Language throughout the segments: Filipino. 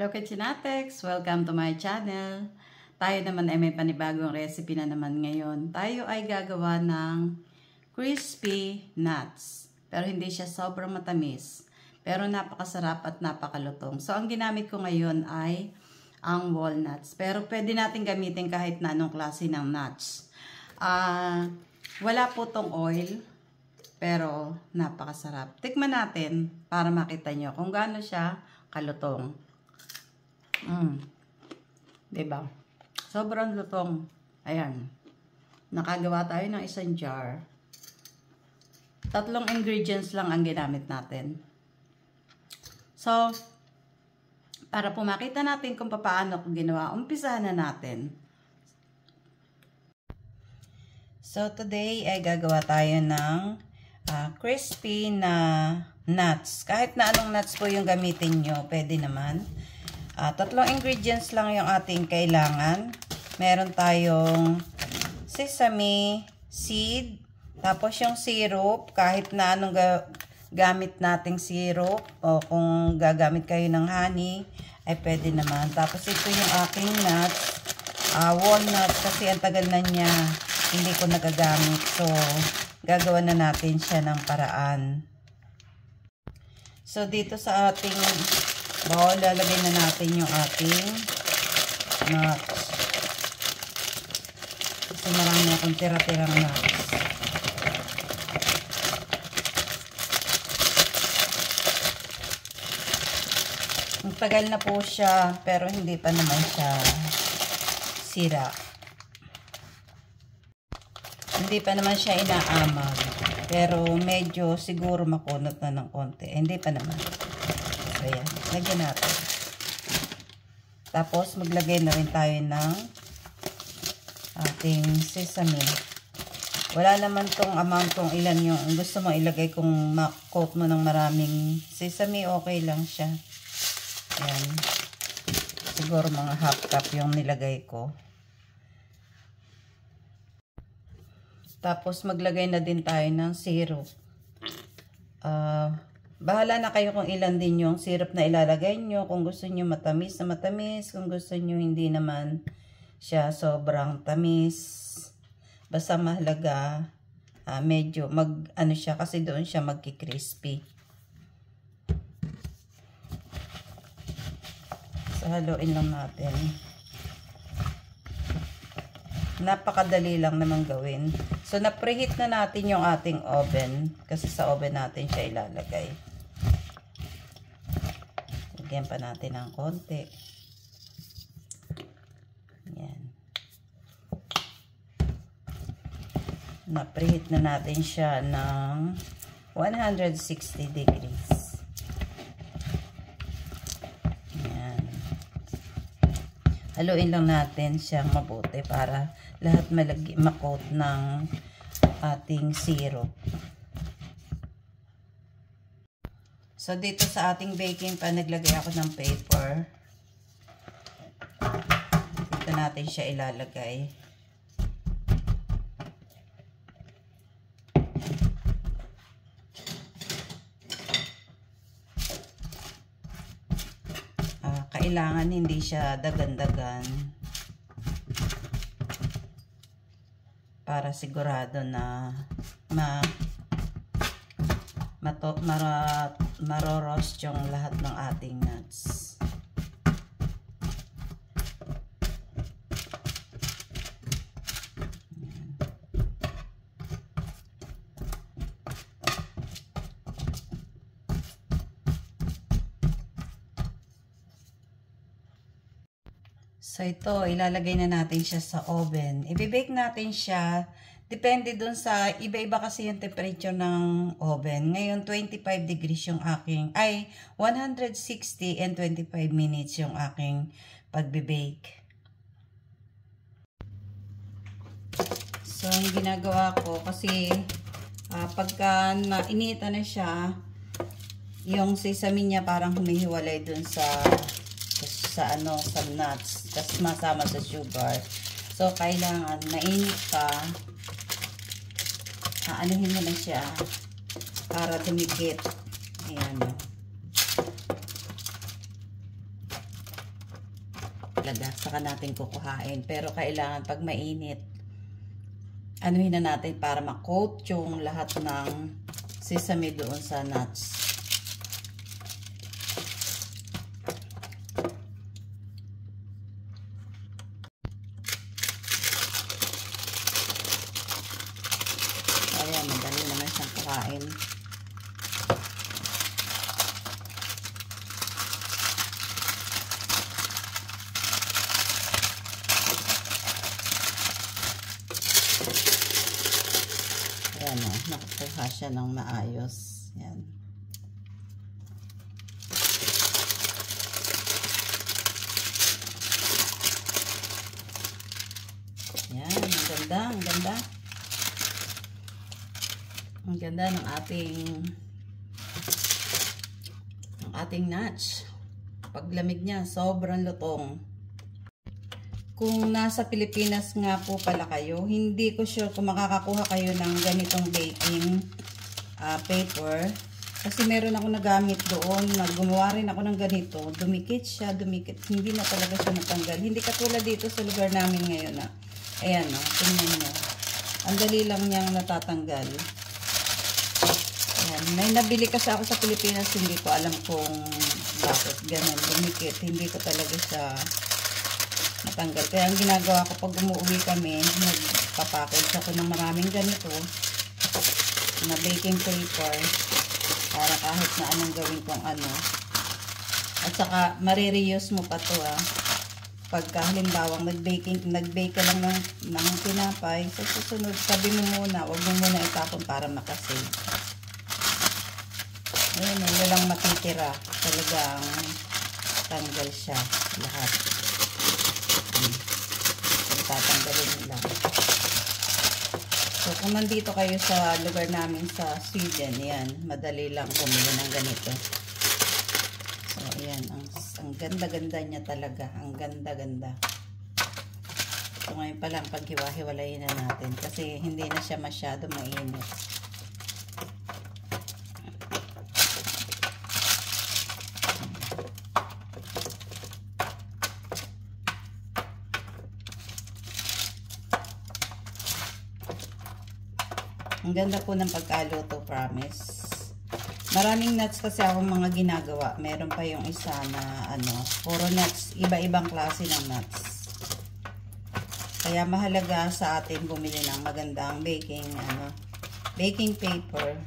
Hello Kachinatex! Welcome to my channel. Tayo naman ay may panibagong recipe na naman ngayon. Tayo ay gagawa ng crispy nuts. Pero hindi siya sobrang matamis. Pero napakasarap at napakalutong. So ang ginamit ko ngayon ay ang walnuts. Pero pwede natin gamitin kahit na anong klase ng nuts. Wala po tong oil. Pero napakasarap. Tikman natin para makita nyo kung gaano siya kalutong. Diba? Sobrang lutong. Ayan. Nakagawa tayo ng isang jar. 3 ingredients lang ang ginamit natin. So, para po makita natin kung paano ko ginawa, umpisahan na natin. So, today ay gagawa tayo ng crispy na nuts. Kahit na anong nuts po yung gamitin nyo, pwede naman. 3 ingredients lang yung ating kailangan. Meron tayong sesame seed, tapos yung syrup, kahit na anong gamit nating syrup, o kung gagamit kayo ng honey, ay pwede naman. Tapos ito yung aking nuts, walnuts, kasi ang tagal na niya, hindi ko nagagamit. So, gagawa na natin siya ng paraan. So, dito sa ating bowl, lalagay na natin yung ating nuts. Kasi marami akong tira-tirang nuts. Ang tagal na po siya, pero hindi pa naman siya sira. Hindi pa naman siya inaamag. Pero medyo siguro makunot na ng konti. Hindi pa naman. So, ayan. Lagyan natin. Tapos, maglagay na rin tayo ng ating sesame. Wala naman tong amount kung ilan yung gusto mo ilagay. Kung ma-coat mo ng maraming sesame, okay lang siya. Ayan. Siguro mga half cup yung nilagay ko. Tapos, maglagay na din tayo ng syrup. Bahala na kayo kung ilan din yung syrup na ilalagay nyo. Kung gusto nyo matamis na matamis. Kung gusto nyo hindi naman siya sobrang tamis. Basta mahalaga, medyo ano siya, kasi doon siya magki-crispy. So, haluin lang natin. Napakadali lang naman gawin. So, na-preheat na natin yung ating oven. Kasi sa oven natin siya ilalagay. Lagyan pa natin ng konti. Yan. Na-preheat na natin siya ng 160 degrees. Yan. Haluin lang natin siyang mabuti para lahat makot ng ating syrup. So, dito sa ating baking pan, naglagay ako ng paper. Dito natin siya ilalagay. Kailangan hindi siya dagan-dagan. Para sigurado na maroroast yung lahat ng ating nuts. So, ito, ilalagay na natin siya sa oven. I-bake natin siya. Depende dun sa, iba-iba kasi yung temperature ng oven. Ngayon, 25 degrees yung aking, 160 and 25 minutes yung aking pagbe-bake. So, ang ginagawa ko, kasi pagka initan na siya, yung sesame niya parang humihiwalay dun sa nuts, kasi masama sa sugar. So, kailangan mainit pa. Anuhin mo na siya para dumikit. Ayan. saka natin kukuhain. Pero kailangan pag mainit, anuhin na natin para ma-coat yung lahat ng sesame doon sa nuts. Ayan, madali naman siyang kuhain. Ayan o, nakukuha siya ng maayos. Ayan. Ayan, ang ganda, ang ganda. Ang ganda ng ating nuts. Paglamig niya, sobrang lutong. Kung nasa Pilipinas nga po pala kayo, hindi ko sure kung makakakuha kayo ng ganitong baking paper. Kasi meron ako nagamit doon, gumawa rin ako ng ganito. Dumikit siya, dumikit. Hindi na talaga siya natanggal. Hindi katulad dito sa lugar namin ngayon na. Ayan o, tingnan nyo. Ang dali lang niyang natatanggal. Ayan, may nabili kasi ako sa Pilipinas, hindi ko alam kung bakit ganun. Dumikit, hindi ko talaga siya natanggal. Kaya ang ginagawa ko pag umuwi kami, nagpapackage ako ng maraming ganito na baking paper para kahit na anong gawin kong ano. At saka marireuse mo pa to pagka halimbawa nag-bake ka lang ng tinapay, sa susunod sabi mo muna, huwag mo muna itapon para makasave. Ayan, walang matitira, talagang tanggal siya lahat. Tatanggalin nila. So, kung nandito kayo sa lugar namin sa Sweden, yan, madali lang bumili ng ganito. So, ayan, ang ganda-ganda niya talaga. Ang ganda-ganda. So, ngayon pa lang, paghiwa-hiwalayin na natin kasi hindi na siya masyado mainit. Ang ganda po ng pagkaluto, promise. Maraming nuts kasi akong mga ginagawa. Meron pa yung isa na puro nuts, iba-ibang klase ng nuts. Kaya mahalaga sa atin bumili ng magandang baking paper.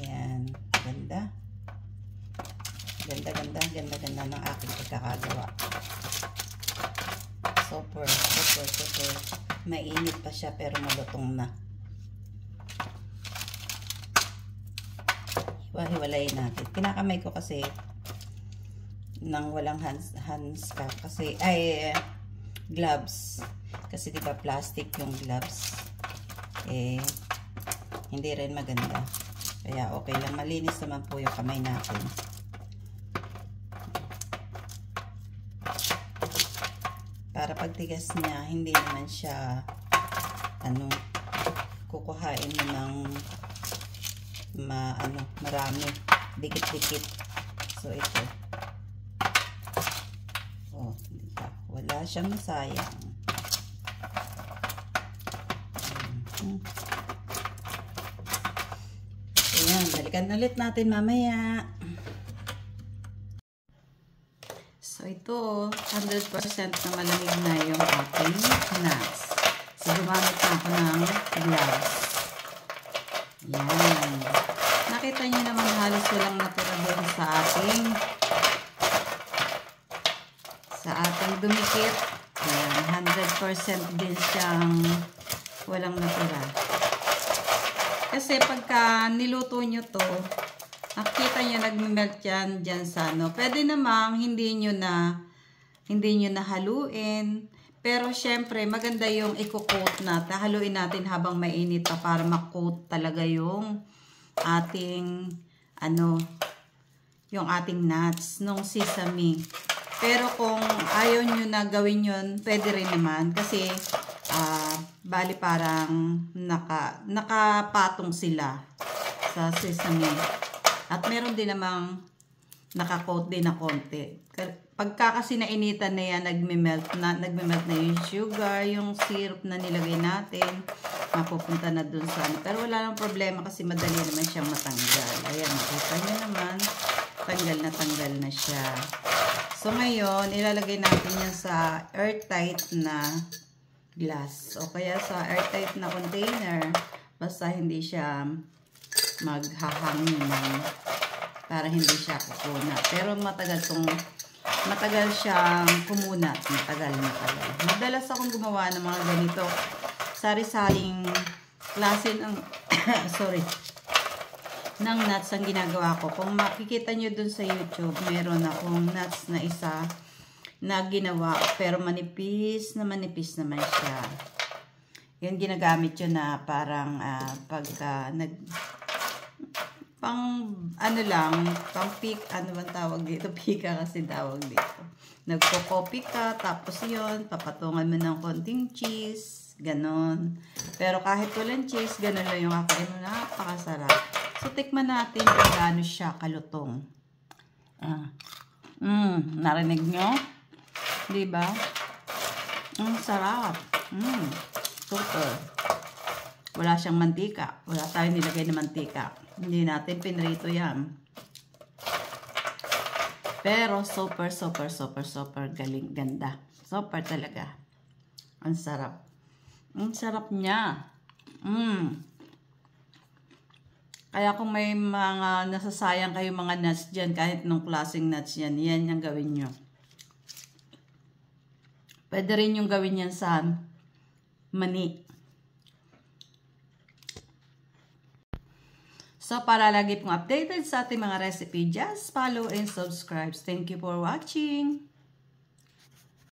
Ayan, ganda. Ganda ng aking pagkakagawa. Super. Mainit pa siya pero malutong na. Hiwa-hiwalayin natin. Kinakamay ko kasi nang walang hands cap kasi gloves. Kasi diba plastic yung gloves. Hindi rin maganda. Kaya okay lang, malinis naman po yung kamay natin. Para pagtigas niya, hindi naman siya kukuhain mo ng marami, dikit-dikit. So ito. Oh, diba? Wala siyang masayang. Ayan, balikan ulit natin mamaya. So, ito, 100% na malamig na yung ating nuts. So, gumamit na ako ng gloves. Yan. Nakita nyo naman halos walang natira doon sa ating dumikit. Ayan, 100% din siyang walang natira. Kasi pagka niluto nyo to, nakita nyo nag-melt yan dyan sa Pwede namang hindi nyo na haluin. Pero syempre, maganda yung i-coat natin. Haluin natin habang mainit pa para ma-coat talaga yung ating, yung ating nuts, nung sesame. Pero kung ayaw nyo na gawin yun, pwede rin naman. Kasi, bali parang nakapatong sila sa sesame. At meron din namang naka-coat din na konti. pagka kasi nainitan na yan, nagme-melt na yung sugar, yung syrup na nilagay natin, mapupunta na dun sa ano. Pero wala lang problema kasi madali naman siyang matanggal. Ayan, makita nyo naman, tanggal na siya. So, ngayon, ilalagay natin yan sa airtight na glass. O kaya sa airtight na container, basta hindi siya maghahangin para hindi siya kukunat. Pero matagal siyang kumunat. Matagal. Madalas akong gumawa ng mga ganito. Sari-saring klase ng ng nuts ang ginagawa ko. Kung makikita nyo dun sa YouTube, meron akong nuts na isa na ginawa. Pero manipis naman siya. Yan ginagamit yun na parang pagka pang pick, ano bang tawag dito? Pika kasi tawag dito. Nagko-copy ka, tapos yun, papatungan mo ng konting cheese, ganon. Pero kahit walang cheese, ganon lang yung kakain mo, napakasarap. So, tikman natin kung gaano siya kalutong. Narinig nyo? Diba? Sarap. Super. Wala siyang mantika. Wala tayong nilagay na mantika. Hindi natin pinrito yan. Pero super galing, ganda. Super talaga. Ang sarap. Ang sarap niya. Kaya kung may mga nasasayang kayo mga nuts dyan, kahit nung klaseng nuts yan, yan yung gawin nyo. Pwede rin yung gawin yan sa mani. So, para lagi pong updated sa ating mga recipe, just follow and subscribe. Thank you for watching.